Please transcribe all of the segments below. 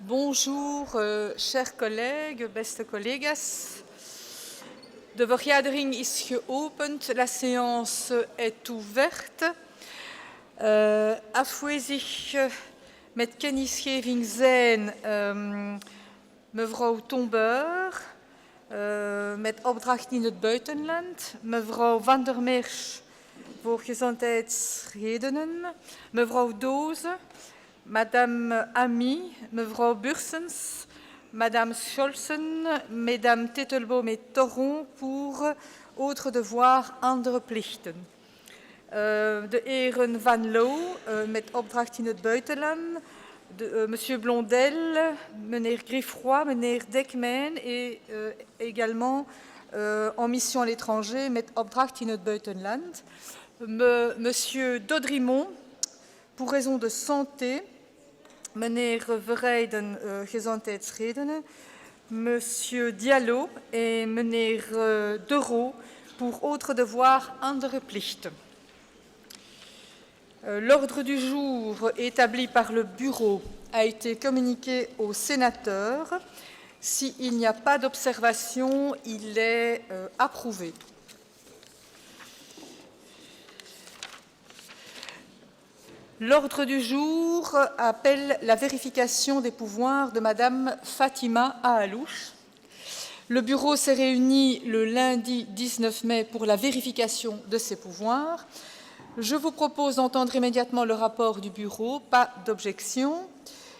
Bonjour, chers collègues, beste collega's. De vergadering is geopend, la séance est ouverte. Afwezig met kennisgeving zijn mevrouw Tomber, met opdracht in het buitenland, mevrouw Van der Merch voor gezondheidsredenen, mevrouw Doze, Madame Ami, mevrouw Bursens, Madame Scholzen, Mesdames Tettelboom et Torron pour autres devoirs, andere plichten. De heren Van Loo met opdracht in het buitenland, Monsieur Blondel, meneer Griffroy, meneer Dekmijn et également en mission à l'étranger met opdracht in het buitenland. Monsieur Dodrimont pour raison de santé, meneer Verheijden, gezondheidsredenen, monsieur Diallo et meneer Dereau pour autres devoirs, andere plichten. L'ordre du jour établi par le bureau a été communiqué aux sénateurs. S'il n'y a pas d'observation, il est approuvé. L'ordre du jour appelle la vérification des pouvoirs de Madame Fatima Ahalouche. Le bureau s'est réuni le lundi 19 mai pour la vérification de ses pouvoirs. Je vous propose d'entendre immédiatement le rapport du bureau, pas d'objection.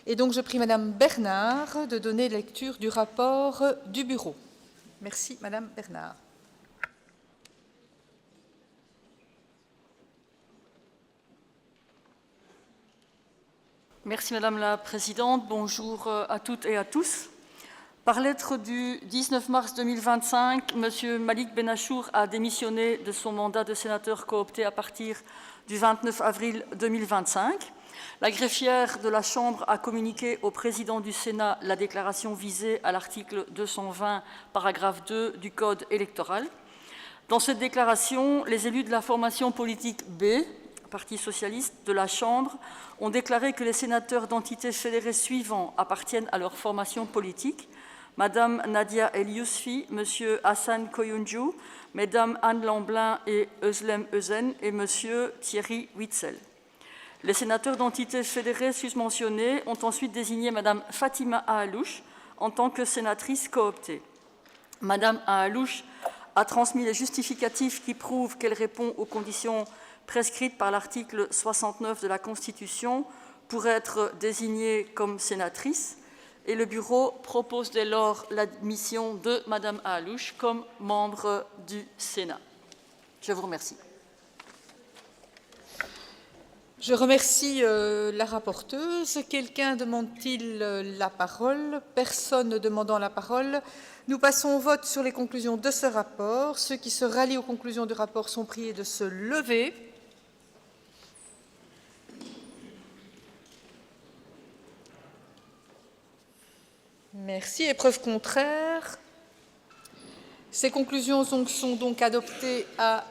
Et donc je prie Madame Bernard de donner lecture du rapport du bureau. Merci Madame Bernard. Merci Madame la Présidente. Bonjour à toutes et à tous. Par lettre du 19 mars 2025, M. Malik Benachour a démissionné de son mandat de sénateur coopté à partir du 29 avril 2025. La greffière de la Chambre a communiqué au président du Sénat la déclaration visée à l'article 220, paragraphe 2 du Code électoral. Dans cette déclaration, les élus de la formation politique B, Parti socialiste, de la Chambre, ont déclaré que les sénateurs d'entités fédérées suivants appartiennent à leur formation politique: Madame Nadia El Yousfi, Monsieur Hassan Koyuncu, Mesdames Anne Lamblin et Özlem Özen et Monsieur Thierry Witzel. Les sénateurs d'entités fédérées susmentionnés ont ensuite désigné Madame Fatima Ahalouche en tant que sénatrice cooptée. Madame Ahalouche a transmis les justificatifs qui prouvent qu'elle répond aux conditions prescrites par l'article 69 de la Constitution pour être désignée comme sénatrice, et le bureau propose dès lors l'admission de Madame Ahalouche comme membre du Sénat. Je vous remercie. Je remercie la rapporteuse. Quelqu'un demande-t-il la parole? Personne ne demandant la parole. Nous passons au vote sur les conclusions de ce rapport. Ceux qui se rallient aux conclusions du rapport sont priés de se lever. Merci. Épreuve contraire. Ces conclusions sont donc adoptées à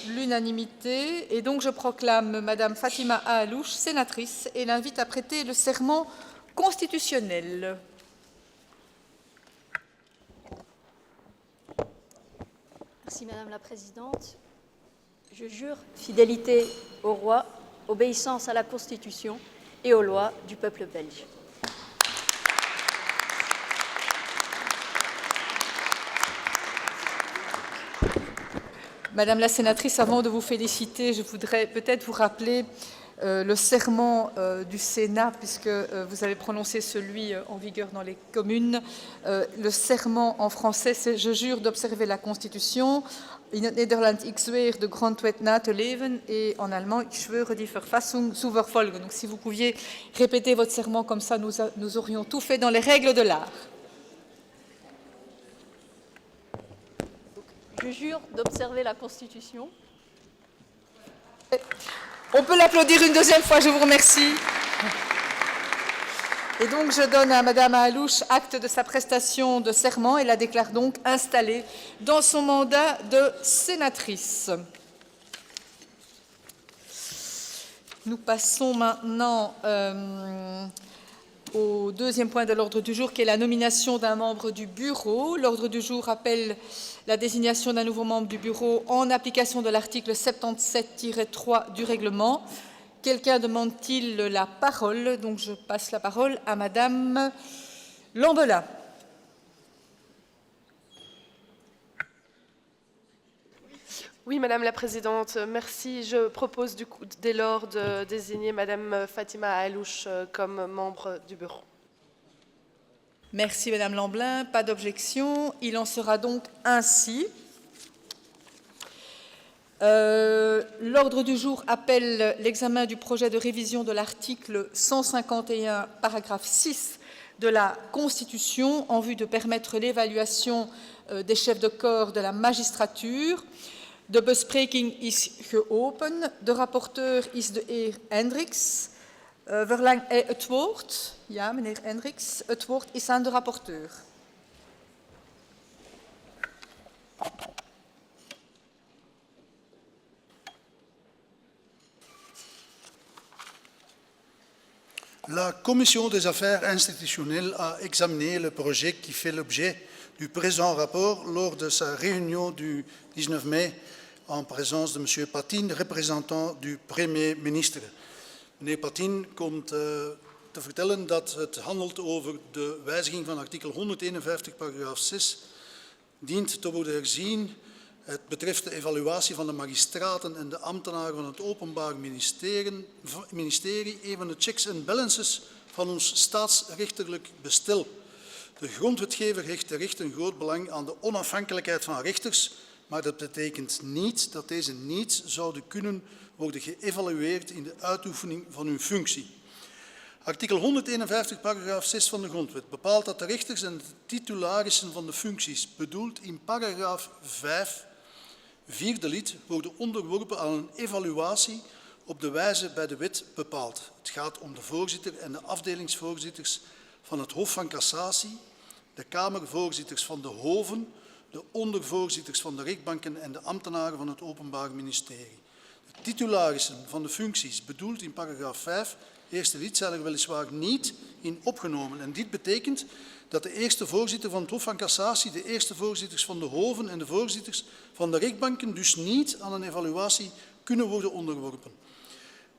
l'unanimité et donc je proclame Madame Fatima Ahalouche sénatrice et l'invite à prêter le serment constitutionnel. Merci Madame la Présidente. Je jure fidélité au roi, obéissance à la Constitution et aux lois du peuple belge. Madame la sénatrice, avant de vous féliciter, je voudrais peut-être vous rappeler le serment du Sénat, puisque vous avez prononcé celui en vigueur dans les communes. Le serment en français, c'est « Je jure d'observer la Constitution ». In het Nederlands, ik zweer de grondwet na te leven. Et en allemand, ik schwöre die Verfassung zu verfolgen. Donc si vous pouviez répéter votre serment comme ça, nous aurions tout fait dans les règles de l'art. Je jure d'observer la Constitution. On peut l'applaudir une deuxième fois, je vous remercie. Et donc, je donne à Madame Ahalouche acte de sa prestation de serment et la déclare donc installée dans son mandat de sénatrice. Nous passons maintenant au deuxième point de l'ordre du jour, qui est la nomination d'un membre du bureau. L'ordre du jour appelle la désignation d'un nouveau membre du bureau en application de l'article 77-3 du règlement. Quelqu'un demande-t-il la parole? Donc je passe la parole à Madame Lambelat. Oui, Madame la Présidente, merci. Je propose du coup, dès lors de désigner Madame Fatima Alouche comme membre du bureau. Merci Madame Lamblin, pas d'objection. Il en sera donc ainsi. L'ordre du jour appelle l'examen du projet de révision de l'article 151, paragraphe 6 de la Constitution en vue de permettre l'évaluation des chefs de corps de la magistrature. De bespreking is geopend. De rapporteur is de heer Hendricks. Verlang hij het woord? Ja, meneer Hendricks. Het woord is aan de rapporteur. La Commission des affaires institutionnelles a examiné le projet qui fait l'objet du présent rapport lors de sa réunion du 19 mai en présence de M. Patin, représentant du Premier ministre. Meneer Patin komt te vertellen dat het handelt over de wijziging van artikel 151, paragraaf 6, dient te worden herzien. Het betreft de evaluatie van de magistraten en de ambtenaren van het Openbaar Ministerie, een van de checks en balances van ons staatsrechterlijk bestel. De grondwetgever hecht terecht een groot belang aan de onafhankelijkheid van rechters, maar dat betekent niet dat deze niet zouden kunnen worden geëvalueerd in de uitoefening van hun functie. Artikel 151, paragraaf 6 van de Grondwet bepaalt dat de rechters en de titularissen van de functies, bedoeld in paragraaf 5, vierde lid, worden onderworpen aan een evaluatie op de wijze bij de wet bepaald. Het gaat om de voorzitter en de afdelingsvoorzitters van het Hof van Cassatie, de kamervoorzitters van de hoven, de ondervoorzitters van de rechtbanken en de ambtenaren van het Openbaar Ministerie. De titularissen van de functies, bedoeld in paragraaf 5, eerste lid, zijn er weliswaar niet in opgenomen. En dit betekent dat de eerste voorzitter van het Hof van Cassatie, de eerste voorzitters van de hoven en de voorzitters van de rechtbanken dus niet aan een evaluatie kunnen worden onderworpen.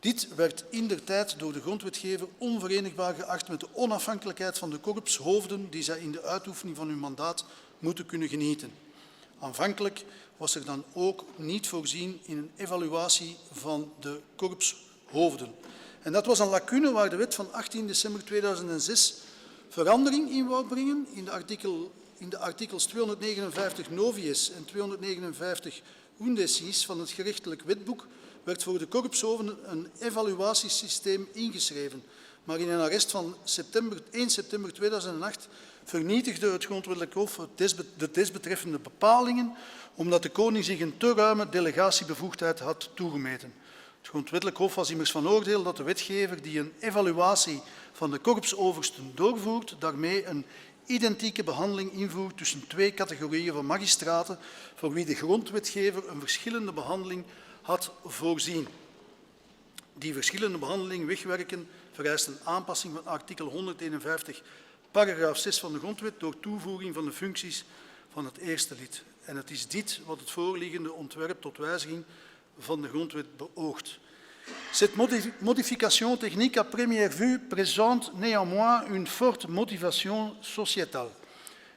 Dit werd indertijd door de grondwetgever onverenigbaar geacht met de onafhankelijkheid van de korpshoofden die zij in de uitoefening van hun mandaat moeten kunnen genieten. Aanvankelijk was er dan ook niet voorzien in een evaluatie van de korpshoofden. En dat was een lacune waar de wet van 18 december 2006 verandering in wou brengen. In de artikels 259 novies en 259 undecies van het gerechtelijk wetboek werd voor de korpshoven een evaluatiesysteem ingeschreven. Maar in een arrest van 1 september 2008 vernietigde het Grondwettelijk Hof de desbetreffende bepalingen omdat de koning zich een te ruime delegatiebevoegdheid had toegemeten. Het Grondwettelijk Hof was immers van oordeel dat de wetgever die een evaluatie van de korpsoversten doorvoert, daarmee een identieke behandeling invoert tussen twee categorieën van magistraten voor wie de grondwetgever een verschillende behandeling had voorzien. Die verschillende behandeling wegwerken vereist een aanpassing van artikel 151, paragraaf 6 van de Grondwet door toevoeging van de functies van het eerste lid. En het is dit wat het voorliggende ontwerp tot wijziging van de Grondwet beoogt. Cette modification technique à première vue présente néanmoins une forte motivation sociétale.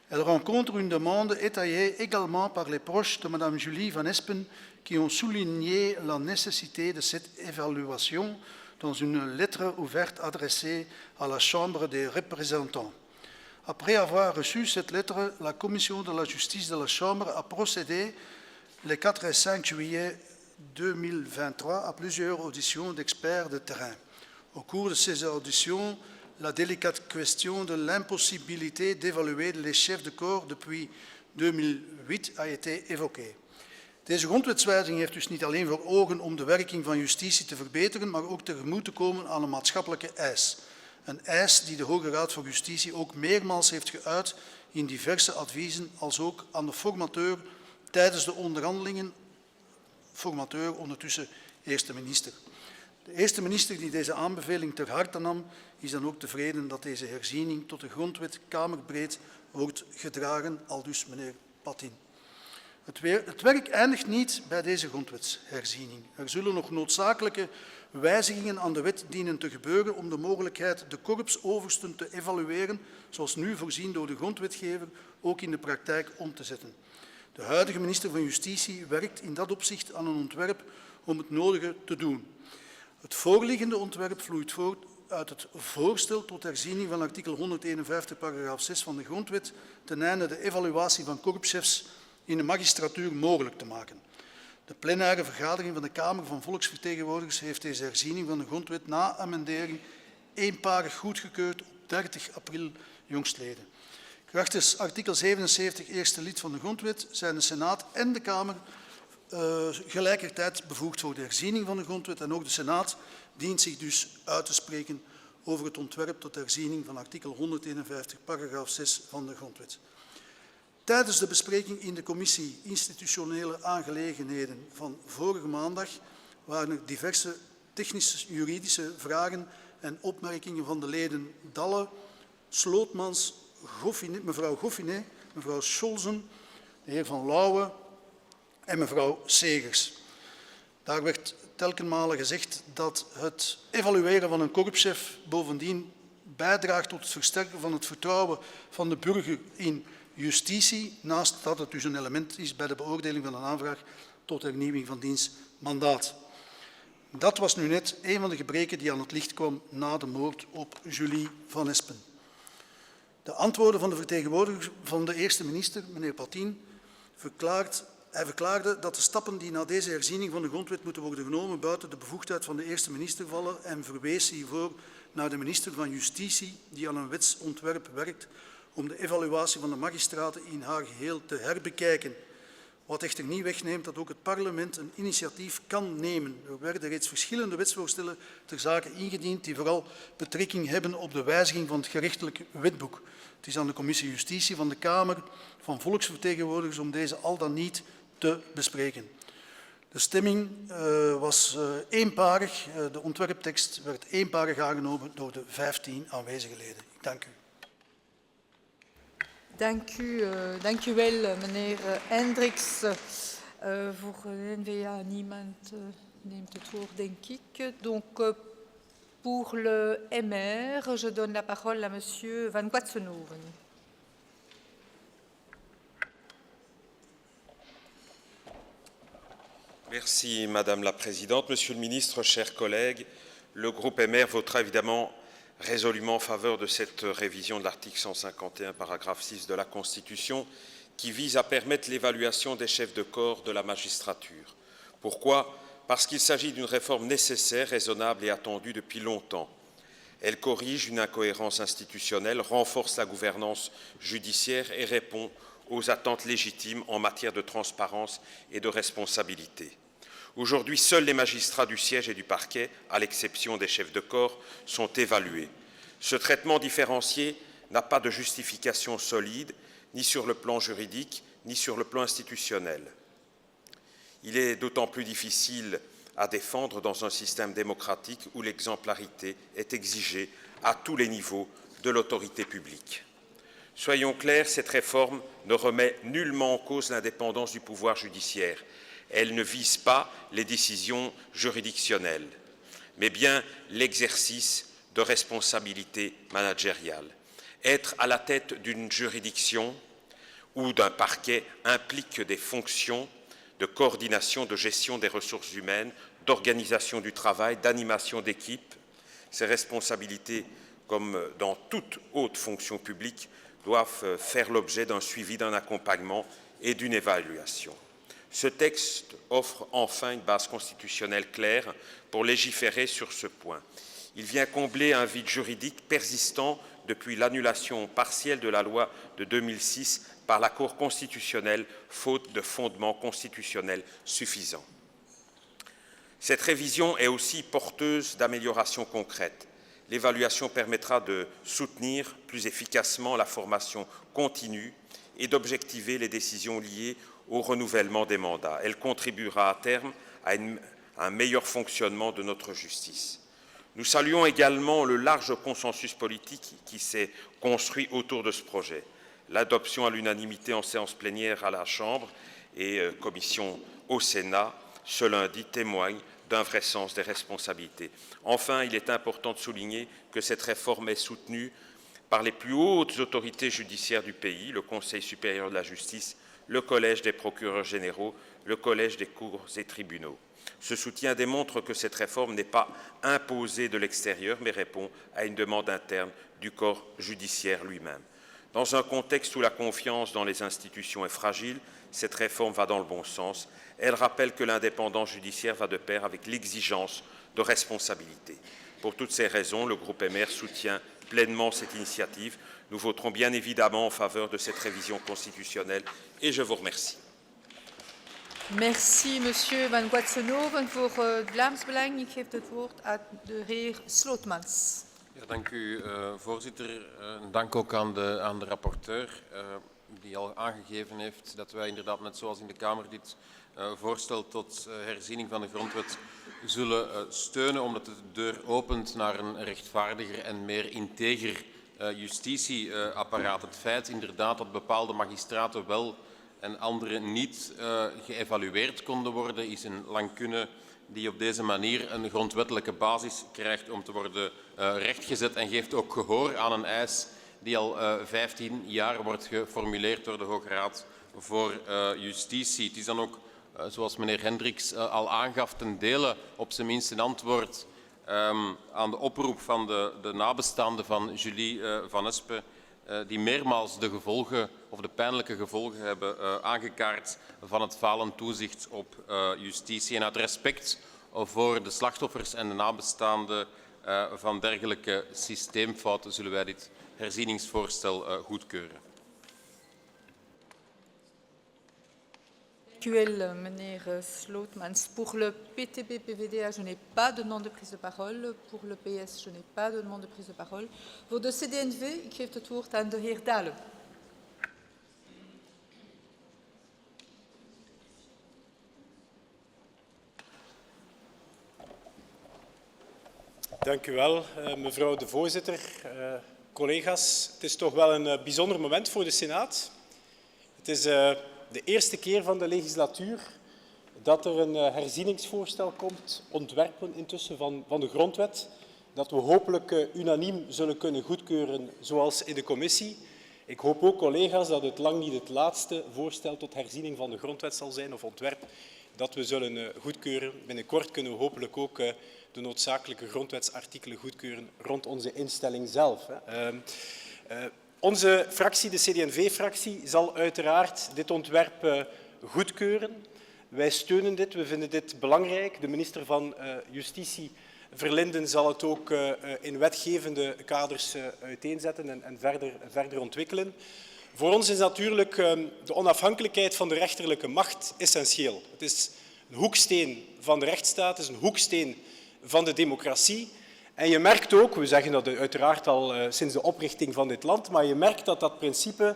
Elle rencontre une demande étayée également par les proches de Mme Julie Van Espen qui ont souligné la nécessité de cette évaluation dans une lettre ouverte adressée à la Chambre des représentants. Après avoir reçu cette lettre, la Commission de la justice de la Chambre a procédé les 4 et 5 juillet 2023 à plusieurs auditions d'experts de terrain. Au cours de ces auditions, la délicate question de l'impossibilité d'évaluer les chefs de corps depuis 2008 a été évoquée. Deze grondwetswijziging heeft dus niet alleen voor ogen om de werking van justitie te verbeteren, maar ook tegemoet te komen aan een maatschappelijke eis. Een eis die de Hoge Raad voor Justitie ook meermaals heeft geuit in diverse adviezen, als ook aan de formateur tijdens de onderhandelingen, formateur ondertussen eerste minister. De eerste minister die deze aanbeveling ter harte nam, is dan ook tevreden dat deze herziening tot de grondwet kamerbreed wordt gedragen, aldus meneer Patin. Het werk eindigt niet bij deze grondwetsherziening. Er zullen nog noodzakelijke wijzigingen aan de wet dienen te gebeuren om de mogelijkheid de korpsoversten te evalueren, zoals nu voorzien door de grondwetgever, ook in de praktijk om te zetten. De huidige minister van Justitie werkt in dat opzicht aan een ontwerp om het nodige te doen. Het voorliggende ontwerp vloeit voort uit het voorstel tot herziening van artikel 151, paragraaf 6 van de Grondwet, ten einde de evaluatie van korpschefs in de magistratuur mogelijk te maken. De plenaire vergadering van de Kamer van Volksvertegenwoordigers heeft deze herziening van de Grondwet na amendering eenparig goedgekeurd op 30 april jongstleden. Krachtens artikel 77, eerste lid van de Grondwet, zijn de Senaat en de Kamer gelijkertijd bevoegd voor de herziening van de Grondwet en ook de Senaat dient zich dus uit te spreken over het ontwerp tot herziening van artikel 151, paragraaf 6 van de Grondwet. Tijdens de bespreking in de Commissie Institutionele Aangelegenheden van vorige maandag waren er diverse technisch-juridische vragen en opmerkingen van de leden Dalle, Slootmans, mevrouw Goffinet, mevrouw Scholzen, de heer Van Lauwe en mevrouw Segers. Daar werd telkenmale gezegd dat het evalueren van een korpschef bovendien bijdraagt tot het versterken van het vertrouwen van de burger in justitie, naast dat het dus een element is bij de beoordeling van een aanvraag tot hernieuwing van diens mandaat. Dat was nu net een van de gebreken die aan het licht kwam na de moord op Julie van Espen. De antwoorden van de vertegenwoordiger van de eerste minister, meneer Patin, verklaarde dat de stappen die na deze herziening van de grondwet moeten worden genomen buiten de bevoegdheid van de eerste minister vallen en verwees hiervoor naar de minister van Justitie die aan een wetsontwerp werkt om de evaluatie van de magistraten in haar geheel te herbekijken. Wat echter niet wegneemt dat ook het parlement een initiatief kan nemen. Er werden reeds verschillende wetsvoorstellen ter zake ingediend die vooral betrekking hebben op de wijziging van het gerechtelijk wetboek. Het is aan de Commissie Justitie van de Kamer van Volksvertegenwoordigers om deze al dan niet te bespreken. De stemming was eenparig. De ontwerptekst werd eenparig aangenomen door de 15 aanwezige leden. Ik dank u. Dank u wel, meneer Hendricks. Voor de N-VA, niemand neemt het woord, denk ik. Donc, pour le MR, je donne la parole à monsieur Van Quatsenhoven. Merci, Madame la Présidente. Monsieur le Ministre, chers collègues, le groupe MR votera évidemment résolument en faveur de cette révision de l'article 151, paragraphe 6 de la Constitution, qui vise à permettre l'évaluation des chefs de corps de la magistrature. Pourquoi ? Parce qu'il s'agit d'une réforme nécessaire, raisonnable et attendue depuis longtemps. Elle corrige une incohérence institutionnelle, renforce la gouvernance judiciaire et répond aux attentes légitimes en matière de transparence et de responsabilité. Aujourd'hui, seuls les magistrats du siège et du parquet, à l'exception des chefs de corps, sont évalués. Ce traitement différencié n'a pas de justification solide, ni sur le plan juridique, ni sur le plan institutionnel. Il est d'autant plus difficile à défendre dans un système démocratique où l'exemplarité est exigée à tous les niveaux de l'autorité publique. Soyons clairs, cette réforme ne remet nullement en cause l'indépendance du pouvoir judiciaire. Elle ne vise pas les décisions juridictionnelles, mais bien l'exercice de responsabilités managériales. Être à la tête d'une juridiction ou d'un parquet implique des fonctions de coordination, de gestion des ressources humaines, d'organisation du travail, d'animation d'équipe. Ces responsabilités, comme dans toute haute fonction publique, doivent faire l'objet d'un suivi, d'un accompagnement et d'une évaluation. Ce texte offre enfin une base constitutionnelle claire pour légiférer sur ce point. Il vient combler un vide juridique persistant depuis l'annulation partielle de la loi de 2006 par la Cour constitutionnelle, faute de fondement constitutionnel suffisant. Cette révision est aussi porteuse d'améliorations concrètes. L'évaluation permettra de soutenir plus efficacement la formation continue et d'objectiver les décisions liées au renouvellement des mandats. Elle contribuera à terme à à un meilleur fonctionnement de notre justice. Nous saluons également le large consensus politique qui s'est construit autour de ce projet. L'adoption à l'unanimité en séance plénière à la Chambre et commission au Sénat ce lundi témoigne d'un vrai sens des responsabilités. Enfin, il est important de souligner que cette réforme est soutenue par les plus hautes autorités judiciaires du pays, le Conseil supérieur de la justice, le Collège des procureurs généraux, le Collège des cours et tribunaux. Ce soutien démontre que cette réforme n'est pas imposée de l'extérieur, mais répond à une demande interne du corps judiciaire lui-même. Dans un contexte où la confiance dans les institutions est fragile, cette réforme va dans le bon sens. Elle rappelle que l'indépendance judiciaire va de pair avec l'exigence de responsabilité. Pour toutes ces raisons, le groupe MR soutient pleinement cette initiative. Nous voterons bien évidemment en faveur de cette révision constitutionnelle et je vous remercie. Merci, Monsieur Van Guatsenoven. Voor het Vlaams Belang, ik geef het woord aan de heer Slootmans. Ja, dank u, voorzitter. Dank ook aan de rapporteur, die al aangegeven heeft dat wij inderdaad, net zoals in de Kamer, dit voorstel tot herziening van de grondwet zullen steunen, omdat het de deur opent naar een rechtvaardiger en meer integer justitieapparaat. Het feit inderdaad dat bepaalde magistraten wel en andere niet geëvalueerd konden worden, is een lacune die op deze manier een grondwettelijke basis krijgt om te worden rechtgezet en geeft ook gehoor aan een eis die al 15 jaar wordt geformuleerd door de Hoge Raad voor Justitie. Het is dan ook, zoals meneer Hendricks al aangaf, ten dele op zijn minst een antwoord aan de oproep van de nabestaanden van Julie Van Espe, die meermaals de gevolgen of de pijnlijke gevolgen hebben aangekaart van het falend toezicht op justitie. En uit respect voor de slachtoffers en de nabestaanden van dergelijke systeemfouten zullen wij dit herzieningsvoorstel goedkeuren. Actuel, meneer Slootmans. Pour le PTB-PVDA, je n'ai pas de demande de prise de parole. Pour le PS, je n'ai pas de demande de prise de parole. Voor de CD&V, ik geef het woord aan de heer Dalen. Dank u wel, mevrouw de voorzitter. Collega's, het is toch wel een bijzonder moment voor de Senaat. Het is de eerste keer van de legislatuur dat er een herzieningsvoorstel komt, ontwerpen intussen van de grondwet, dat we hopelijk unaniem zullen kunnen goedkeuren zoals in de commissie. Ik hoop ook, collega's, dat het lang niet het laatste voorstel tot herziening van de grondwet zal zijn of ontwerp dat we zullen goedkeuren. Binnenkort kunnen we hopelijk ook de noodzakelijke grondwetsartikelen goedkeuren rond onze instelling zelf. Onze fractie, de CD&V-fractie, zal uiteraard dit ontwerp goedkeuren. Wij steunen dit, we vinden dit belangrijk. De minister van Justitie, Verlinden, zal het ook in wetgevende kaders uiteenzetten en verder ontwikkelen. Voor ons is natuurlijk de onafhankelijkheid van de rechterlijke macht essentieel. Het is een hoeksteen van de rechtsstaat, het is een hoeksteen van de democratie. En je merkt ook, we zeggen dat uiteraard al sinds de oprichting van dit land, maar je merkt dat dat principe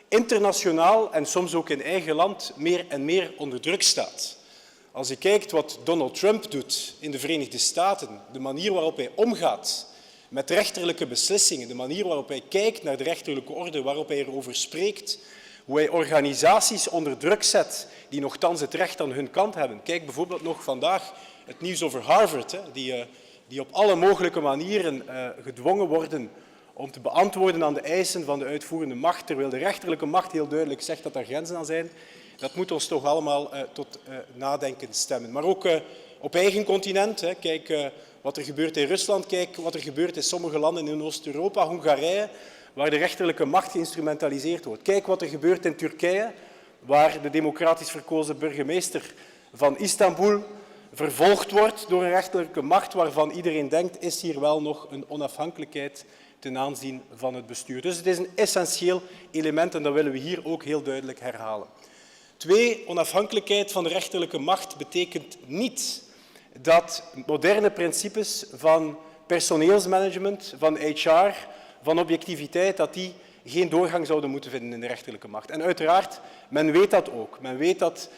internationaal en soms ook in eigen land meer en meer onder druk staat. Als je kijkt wat Donald Trump doet in de Verenigde Staten, de manier waarop hij omgaat met rechterlijke beslissingen, de manier waarop hij kijkt naar de rechterlijke orde, waarop hij erover spreekt, hoe hij organisaties onder druk zet die nochtans het recht aan hun kant hebben. Kijk bijvoorbeeld nog vandaag het nieuws over Harvard, die op alle mogelijke manieren gedwongen worden om te beantwoorden aan de eisen van de uitvoerende macht, terwijl de rechterlijke macht heel duidelijk zegt dat er grenzen aan zijn. Dat moet ons toch allemaal tot nadenken stemmen. Maar ook op eigen continent. Kijk wat er gebeurt in Rusland, kijk wat er gebeurt in sommige landen in Oost-Europa, Hongarije, waar de rechterlijke macht geïnstrumentaliseerd wordt. Kijk wat er gebeurt in Turkije, waar de democratisch verkozen burgemeester van Istanbul vervolgd wordt door een rechterlijke macht waarvan iedereen denkt, is hier wel nog een onafhankelijkheid ten aanzien van het bestuur. Dus het is een essentieel element en dat willen we hier ook heel duidelijk herhalen. 2, onafhankelijkheid van de rechterlijke macht betekent niet dat moderne principes van personeelsmanagement, van HR, van objectiviteit, dat die geen doorgang zouden moeten vinden in de rechterlijke macht. En uiteraard, men weet dat ook. Men weet dat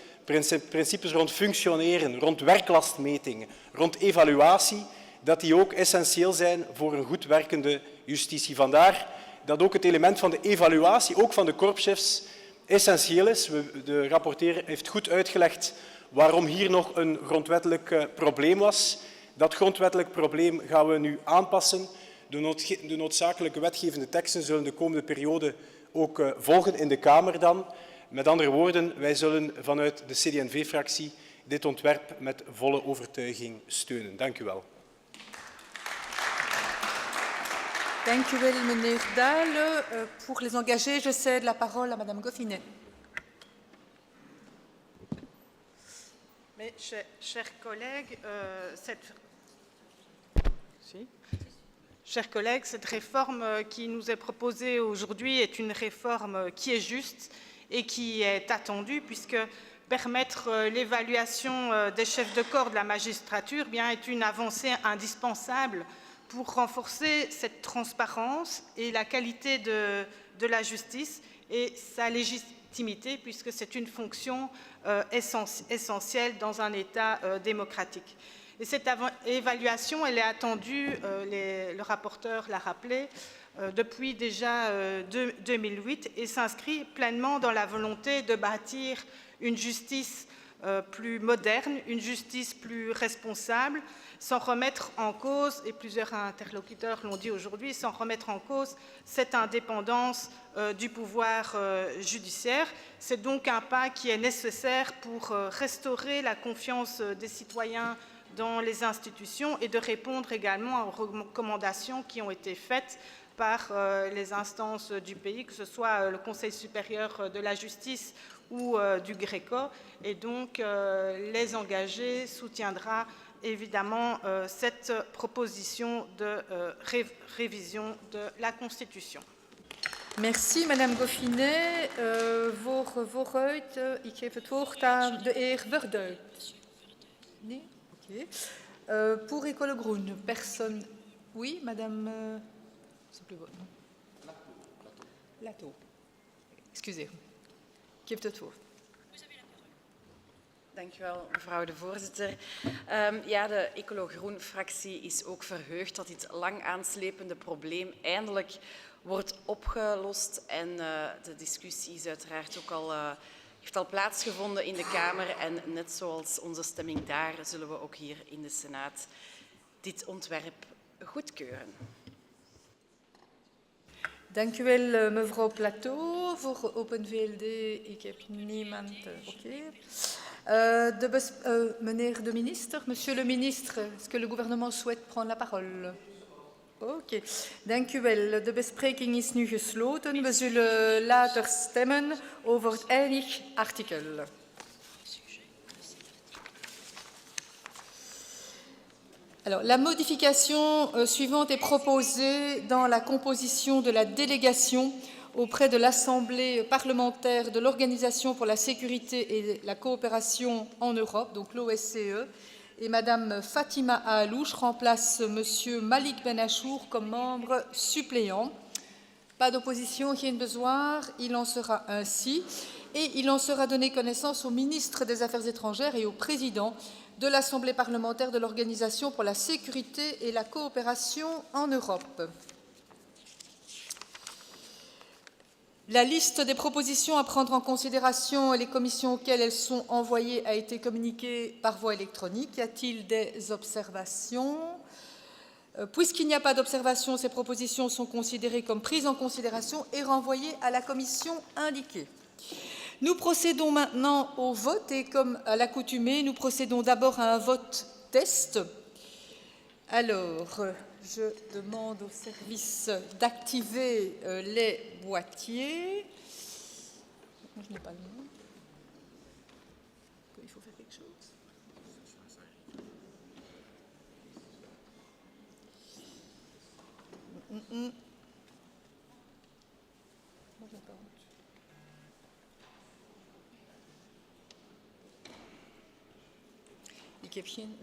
principes rond functioneren, rond werklastmetingen, rond evaluatie, dat die ook essentieel zijn voor een goed werkende justitie. Vandaar dat ook het element van de evaluatie, ook van de korpschefs, essentieel is. De rapporteur heeft goed uitgelegd waarom hier nog een grondwettelijk probleem was. Dat grondwettelijk probleem gaan we nu aanpassen. De noodzakelijke wetgevende teksten zullen de komende periode ook volgen in de Kamer dan. Met andere woorden, wij zullen vanuit de CD&V-fractie dit ontwerp met volle overtuiging steunen. Dank u wel. Dank u wel, meneer Dalle. Pour les engagés, je cède la parole à madame Goffinet. Mais, chers collègues, Chers collègues, cette réforme qui nous est proposée aujourd'hui est une réforme qui est juste et qui est attendue, puisque permettre l'évaluation des chefs de corps de la magistrature est une avancée indispensable pour renforcer cette transparence et la qualité de la justice et sa légitimité, puisque c'est une fonction essentielle dans un État démocratique. Et cette évaluation, elle est attendue, le rapporteur l'a rappelé, depuis déjà 2008 et s'inscrit pleinement dans la volonté de bâtir une justice plus moderne, une justice plus responsable, sans remettre en cause, et plusieurs interlocuteurs l'ont dit aujourd'hui, sans remettre en cause cette indépendance du pouvoir judiciaire. C'est donc un pas qui est nécessaire pour restaurer la confiance des citoyens dans les institutions et de répondre également aux recommandations qui ont été faites par les instances du pays, que ce soit le Conseil supérieur de la justice ou du GRECO. Et donc, les engagés soutiendra évidemment cette proposition de révision de la Constitution. Merci, madame Goffinet. Vooruit, ik geef het woord aan de heer Verduit. Nee? Okay. Pour École Groen, personne. Oui, madame. Lato. Excusez. Ik geef het woord. Dank u wel, mevrouw de voorzitter. Ja, de Ecolo-Groen-fractie is ook verheugd dat dit lang aanslepende probleem eindelijk wordt opgelost. En de discussie is uiteraard ook heeft al plaatsgevonden in de Kamer. En net zoals onze stemming daar, zullen we ook hier in de Senaat dit ontwerp goedkeuren. Dank u wel, mevrouw Plateau. Voor Open VLD, ik heb niemand. Oké. Meneer de ministre, monsieur le ministre, est-ce que le gouvernement souhaite prendre la parole? Oké, dank u wel. De bespreking is nu gesloten. We zullen later stemmen over het eindig artikel. Alors, la modification suivante est proposée dans la composition de la délégation auprès de l'Assemblée parlementaire de l'Organisation pour la sécurité et la coopération en Europe, donc l'OSCE, et Madame Fatima Alouche remplace Monsieur Malik Benachour comme membre suppléant. Pas d'opposition, geen bezwaar, il en sera ainsi. Et il en sera donné connaissance au ministre des Affaires étrangères et au président de l'Assemblée parlementaire de l'Organisation pour la sécurité et la coopération en Europe. La liste des propositions à prendre en considération et les commissions auxquelles elles sont envoyées a été communiquée par voie électronique. Y a-t-il des observations? Puisqu'il n'y a pas d'observation, ces propositions sont considérées comme prises en considération et renvoyées à la commission indiquée. Nous procédons maintenant au vote et comme à l'accoutumée, nous procédons d'abord à un vote test. Alors, je demande au service d'activer les boîtiers. Je n'ai pas le nom. Il faut faire quelque chose. Ik heb geen...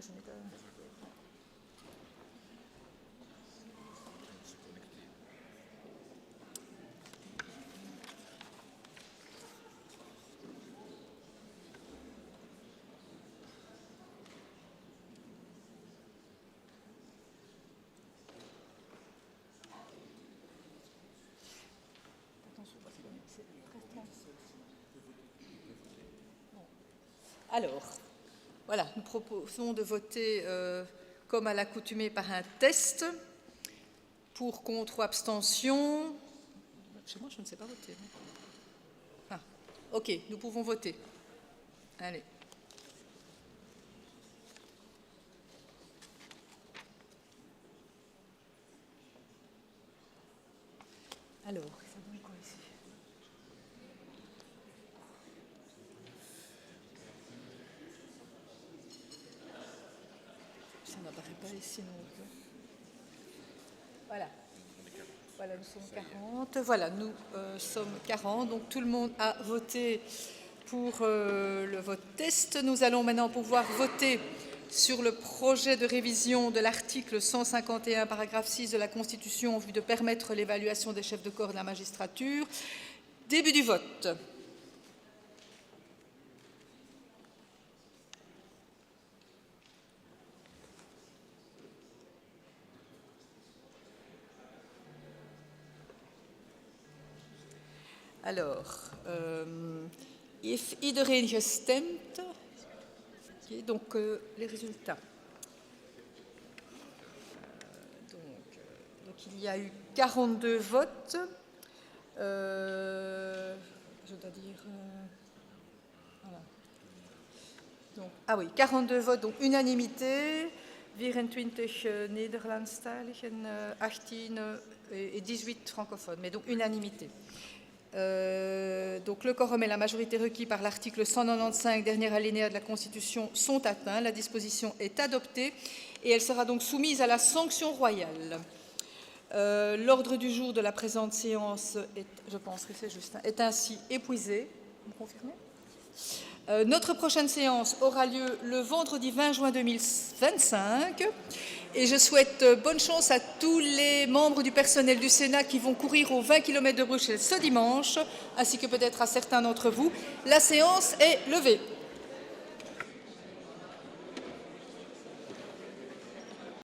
Alors, voilà, nous proposons de voter comme à l'accoutumée par un test. Pour, contre ou abstention. Chez moi, je ne sais pas voter. Ah, ok, nous pouvons voter. Allez. Alors, ça donne quoi ici? Ça n'apparaît pas ici non plus. Voilà. Voilà, nous sommes 40. Voilà, nous sommes 40. Donc tout le monde a voté pour le vote test. Nous allons maintenant pouvoir voter sur le projet de révision de l'article 151, paragraphe 6 de la Constitution en vue de permettre l'évaluation des chefs de corps de la magistrature. Début du vote. Alors, heeft iedereen gestemd? Okay, donc, les résultats. Donc, il y a eu 42 votes. Je dois dire... voilà. Donc, ah oui, 42 votes, donc unanimité. 24 Nederlandstaligen, 18 et 18 francophones, mais donc unanimité. Donc le quorum et la majorité requis par l'article 195, dernier alinéa de la Constitution, sont atteints. La disposition est adoptée et elle sera donc soumise à la sanction royale. L'ordre du jour de la présente séance, je pense que c'est juste, est ainsi épuisé. Vous me confirmez ? Notre prochaine séance aura lieu le vendredi 20 juin 2025 et je souhaite bonne chance à tous les membres du personnel du Sénat qui vont courir aux 20 km de Bruxelles ce dimanche, ainsi que peut-être à certains d'entre vous. La séance est levée.